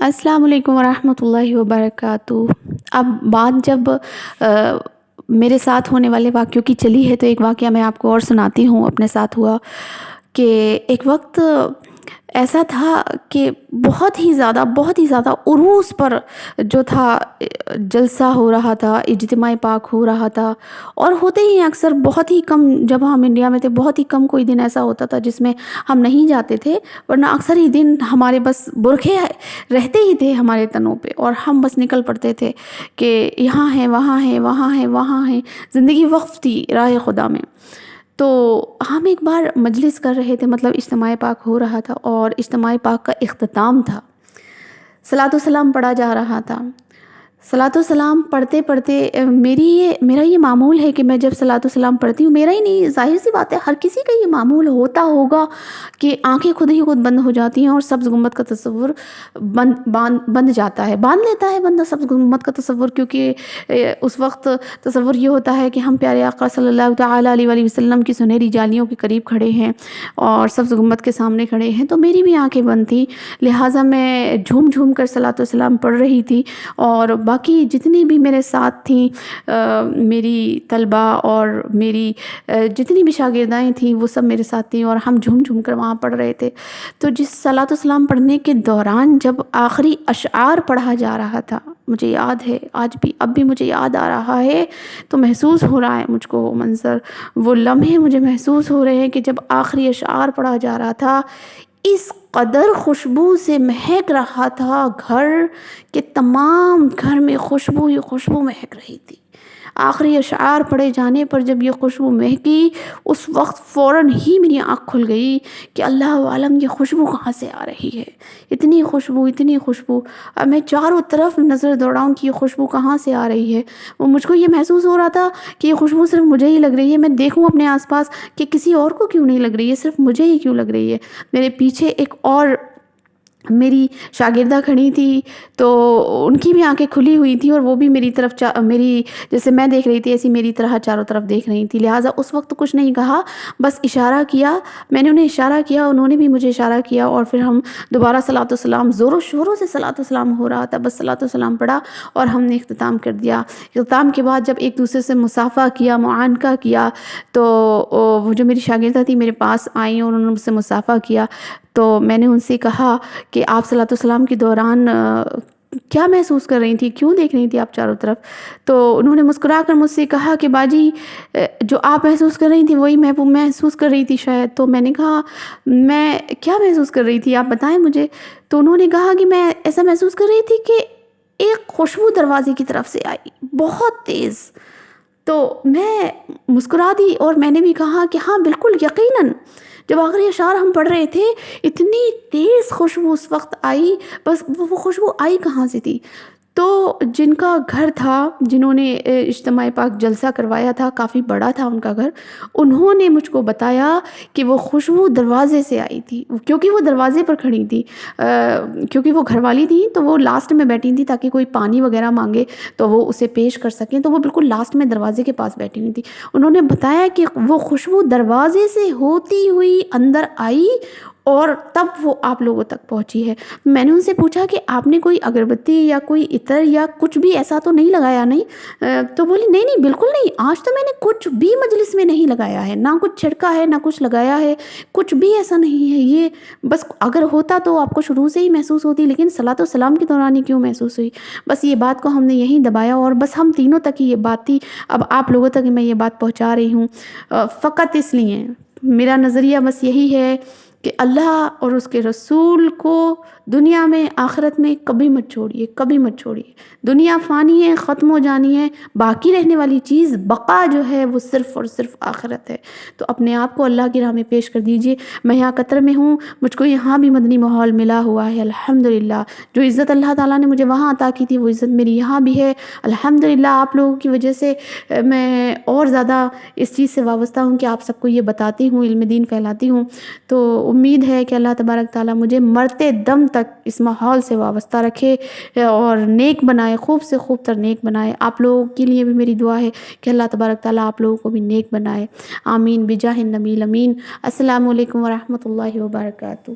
السلام علیکم ورحمۃ اللہ وبرکاتہ۔ اب بات جب میرے ساتھ ہونے والے واقعوں کی چلی ہے تو ایک واقعہ میں آپ کو اور سناتی ہوں اپنے ساتھ ہوا کہ ایک وقت ایسا تھا کہ بہت ہی زیادہ عروس پر جو تھا جلسہ ہو رہا تھا، اجتماع پاک ہو رہا تھا، اور ہوتے ہی اکثر بہت ہی کم، جب ہم انڈیا میں تھے بہت ہی کم کوئی دن ایسا ہوتا تھا جس میں ہم نہیں جاتے تھے، ورنہ اکثر ہی دن ہمارے بس برقعے رہتے ہی تھے ہمارے تنوں پہ، اور ہم بس نکل پڑتے تھے کہ یہاں ہے وہاں ہے وہاں ہے وہاں ہے، زندگی وقف تھی راہ خدا میں۔ تو ہم ایک بار مجلس کر رہے تھے، مطلب اجتماع پاک ہو رہا تھا اور اجتماع پاک کا اختتام تھا، صلاۃ و سلام پڑھا جا رہا تھا۔ صلاۃ و سلام پڑھتے پڑھتے میرا یہ معمول ہے کہ میں جب صلاۃ و سلام پڑھتی ہوں، میرا ہی نہیں، ظاہر سی بات ہے ہر کسی کا یہ معمول ہوگا کہ آنکھیں خود ہی خود بند ہو جاتی ہیں اور سبز گنبد کا تصور بند جاتا ہے، باندھ لیتا ہے بندہ سبز گنبد کا تصور، کیونکہ اس وقت تصور یہ ہوتا ہے کہ ہم پیارے آقا صلی اللہ تعالیٰ علیہ وآلہ وسلم کی سنہری جالیوں کے قریب کھڑے ہیں اور سبز گنبد کے سامنے کھڑے ہیں، تو میری بھی آنکھیں بند تھیں، لہٰذا میں جھوم جھوم کر صلاۃ و سلام پڑھ رہی تھی، اور باقی جتنی بھی میرے ساتھ تھیں، میری طلبہ اور میری جتنی بھی شاگردائیں تھیں وہ سب میرے ساتھ تھیں، اور ہم جھوم جھوم کر وہاں پڑھ رہے تھے۔ تو جس صلاۃ و سلام پڑھنے کے دوران جب آخری اشعار پڑھا جا رہا تھا، مجھے یاد ہے آج بھی، اب بھی مجھے یاد آ رہا ہے، تو محسوس ہو رہا ہے مجھ کو وہ منظر، وہ لمحے مجھے محسوس ہو رہے ہیں کہ جب آخری اشعار پڑھا جا رہا تھا، اس قدر خوشبو سے مہک رہا تھا گھر کہ تمام گھر میں خوشبو ہی خوشبو مہک رہی تھی۔ آخری اشعار پڑھے جانے پر جب یہ خوشبو مہکی، اس وقت فوراً ہی میری آنکھ کھل گئی کہ اللہ عالم یہ خوشبو کہاں سے آ رہی ہے، اتنی خوشبو اتنی خوشبو۔ اب میں چاروں طرف نظر دوڑاؤں کہ یہ خوشبو کہاں سے آ رہی ہے، وہ مجھ کو یہ محسوس ہو رہا تھا کہ یہ خوشبو صرف مجھے ہی لگ رہی ہے، میں دیکھوں اپنے آس پاس کہ کسی اور کو کیوں نہیں لگ رہی ہے، صرف مجھے ہی کیوں لگ رہی ہے۔ میرے پیچھے ایک اور میری شاگردہ کھڑی تھی، تو ان کی بھی آنکھیں کھلی ہوئی تھیں اور وہ بھی میری طرف میری جیسے میں دیکھ رہی تھی ایسی میری طرح چاروں طرف دیکھ رہی تھی، لہٰذا اس وقت کچھ نہیں کہا، بس اشارہ کیا، میں نے انہیں اشارہ کیا، انہوں نے بھی مجھے اشارہ کیا، اور پھر ہم دوبارہ صلاۃ و سلام، زور و شوروں سے صلاۃ و سلام ہو رہا تھا، بس صلاۃ و سلام پڑھا اور ہم نے اختتام کر دیا۔ اختتام کے بعد جب ایک دوسرے سے مصافحہ کیا، معانقہ کیا، تو وہ جو میری شاگردہ تھی میرے پاس آئیں اور انہوں نے مجھ سے مصافحہ کیا، تو میں نے ان سے کہا کہ آپ صلاۃ و سلام کے دوران کیا محسوس کر رہی تھی، کیوں دیکھ رہی تھی آپ چاروں طرف؟ تو انہوں نے مسکرا کر مجھ سے کہا کہ باجی جو آپ محسوس کر رہی تھی وہی میں محسوس کر رہی تھی شاید۔ تو میں نے کہا میں کیا محسوس کر رہی تھی، آپ بتائیں مجھے۔ تو انہوں نے کہا کہ میں ایسا محسوس کر رہی تھی کہ ایک خوشبو دروازے کی طرف سے آئی بہت تیز۔ تو میں مسکرا دی اور میں نے بھی کہا کہ ہاں بالکل یقیناً، جب آخری اشعار ہم پڑھ رہے تھے اتنی تیز خوشبو اس وقت آئی، بس وہ خوشبو آئی کہاں سے تھی؟ تو جن کا گھر تھا، جنہوں نے اجتماع پاک جلسہ کروایا تھا، کافی بڑا تھا ان کا گھر، انہوں نے مجھ کو بتایا کہ وہ خوشبو دروازے سے آئی تھی، کیونکہ وہ دروازے پر کھڑی تھی، کیونکہ وہ گھر والی تھیں تو وہ لاسٹ میں بیٹھی تھیں تاکہ کوئی پانی وغیرہ مانگے تو وہ اسے پیش کر سکیں، تو وہ بالکل لاسٹ میں دروازے کے پاس بیٹھی ہوئی تھی۔ انہوں نے بتایا کہ وہ خوشبو دروازے سے ہوتی ہوئی اندر آئی اور تب وہ آپ لوگوں تک پہنچی ہے۔ میں نے ان سے پوچھا کہ آپ نے کوئی اگربتی یا کوئی عطر یا کچھ بھی ایسا تو نہیں لگایا نہیں؟ تو بولی نہیں بالکل نہیں، آج تو میں نے کچھ بھی مجلس میں نہیں لگایا ہے، نہ کچھ چھڑکا ہے نہ کچھ لگایا ہے، کچھ بھی ایسا نہیں ہے، یہ بس اگر ہوتا تو آپ کو شروع سے ہی محسوس ہوتی، لیکن صلاۃ و سلام کے دوران ہی کیوں محسوس ہوئی؟ بس یہ بات کو ہم نے یہیں دبایا اور بس ہم تینوں تک ہی یہ بات تھی، اب آپ لوگوں تک میں یہ بات پہنچا رہی ہوں، فقط اس لیے میرا نظریہ بس یہی ہے کہ اللہ اور اس کے رسول کو دنیا میں آخرت میں کبھی مت چھوڑیے، کبھی مت چھوڑیے۔ دنیا فانی ہے، ختم ہو جانی ہے، باقی رہنے والی چیز بقا جو ہے وہ صرف اور صرف آخرت ہے، تو اپنے آپ کو اللہ کی راہ میں پیش کر دیجیے۔ میں یہاں قطر میں ہوں، مجھ کو یہاں بھی مدنی ماحول ملا ہوا ہے الحمدللہ، جو عزت اللہ تعالیٰ نے مجھے وہاں عطا کی تھی وہ عزت میری یہاں بھی ہے الحمدللہ۔ آپ لوگوں کی وجہ سے میں اور زیادہ اس چیز سے وابستہ ہوں کہ آپ سب کو یہ بتاتی ہوں، علم دین پھیلاتی ہوں، تو امید ہے کہ اللہ تبارک تعالیٰ مجھے مرتے دم تک اس ماحول سے وابستہ رکھے اور نیک بنائے، خوب سے خوب تر نیک بنائے۔ آپ لوگوں کے لیے بھی میری دعا ہے کہ اللہ تبارک تعالیٰ آپ لوگوں کو بھی نیک بنائے، آمین بجاہ النبی الامین۔ السلام علیکم ورحمۃ اللہ وبرکاتہ۔